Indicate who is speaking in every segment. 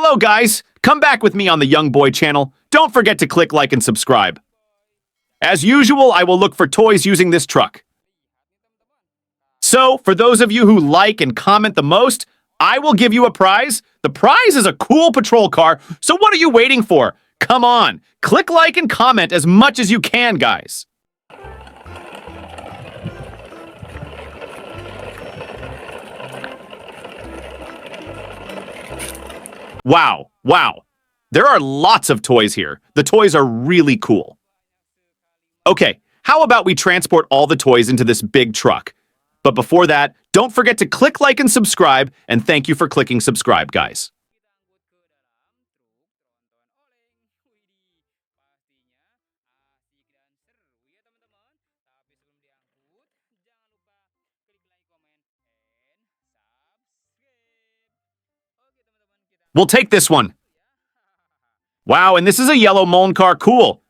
Speaker 1: Hello guys, come back with me on the Young Boy channel. Don't forget to click like and subscribe. As usual, I will look for toys using this truck. So, for those of you who like and comment the most, I will give you a prize. The prize is a cool patrol car, so what are you waiting for? Come on, click like and comment as much as you can, guys. Wow. There are lots of toys here. The toys are really cool. Okay, how about we transport all the toys into this big truck? But before that, don't forget to click like and subscribe, and thank you for clicking subscribe, guys. We'll take this one. Wow, and this is a yellow Mullen car. Cool.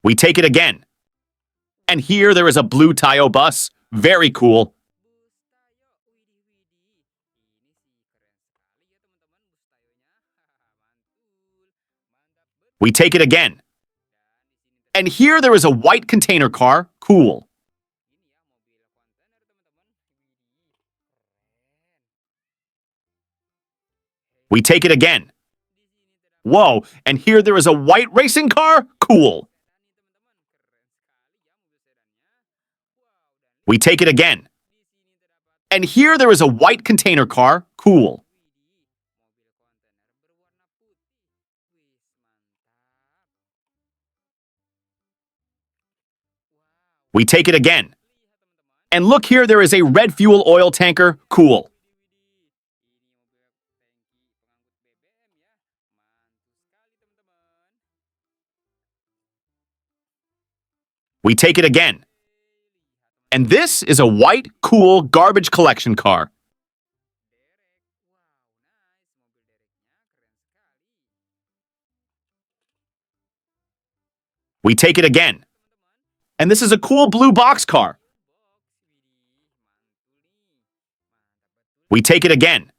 Speaker 1: We take it again. And here there is a blue Tayo bus. Very cool. We take it again. And here there is a white container car. Cool. We take it again. Whoa, and here there is a white racing car? Cool. We take it again. And here there is a white container car? Cool. We take it again. And look here, there is a red fuel oil tanker? Cool. We take it again. And this is a white, cool garbage collection car. We take it again. And this is a cool blue box car. We take it again.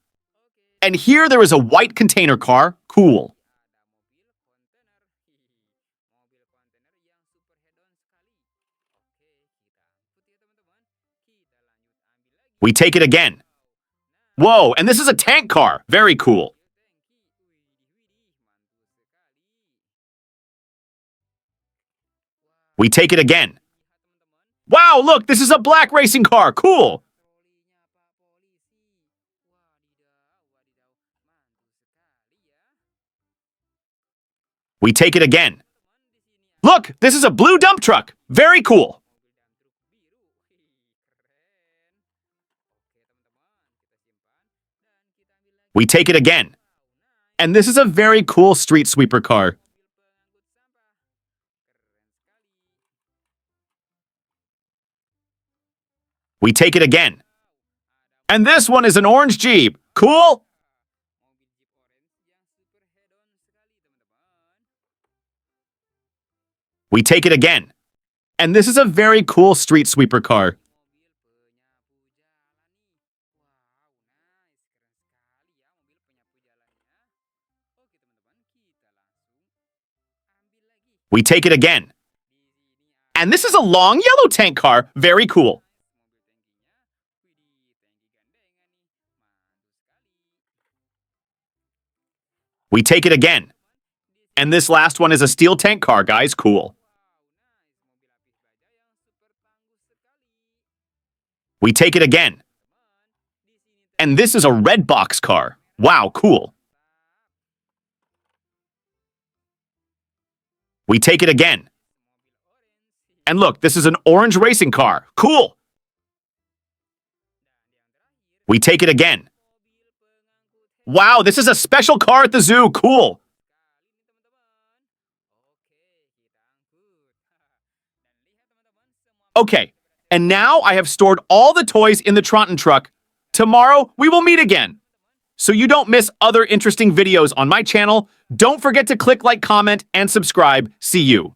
Speaker 1: And here there is a white container car. Cool. We take it again. Whoa, and this is a tank car. Very cool. We take it again. Wow, look, this is a black racing car. Cool. We take it again. Look, this is a blue dump truck. Very cool. We take it again. And this is a very cool street sweeper car. We take it again. And this one is an orange Jeep. Cool? We take it again. And this is a very cool street sweeper car. We take it again. And this is a long yellow tank car. Very cool. We take it again. And this last one is a steel tank car, guys. Cool. We take it again. And this is a red box car. Wow, cool. We take it again. And look, this is an orange racing car. Cool. We take it again. Wow, this is a special car at the zoo. Cool. Okay, and now I have stored all the toys in the Tronton truck. Tomorrow, we will meet again. So you don't miss other interesting videos on my channel, don't forget to click like, comment, and subscribe. See you.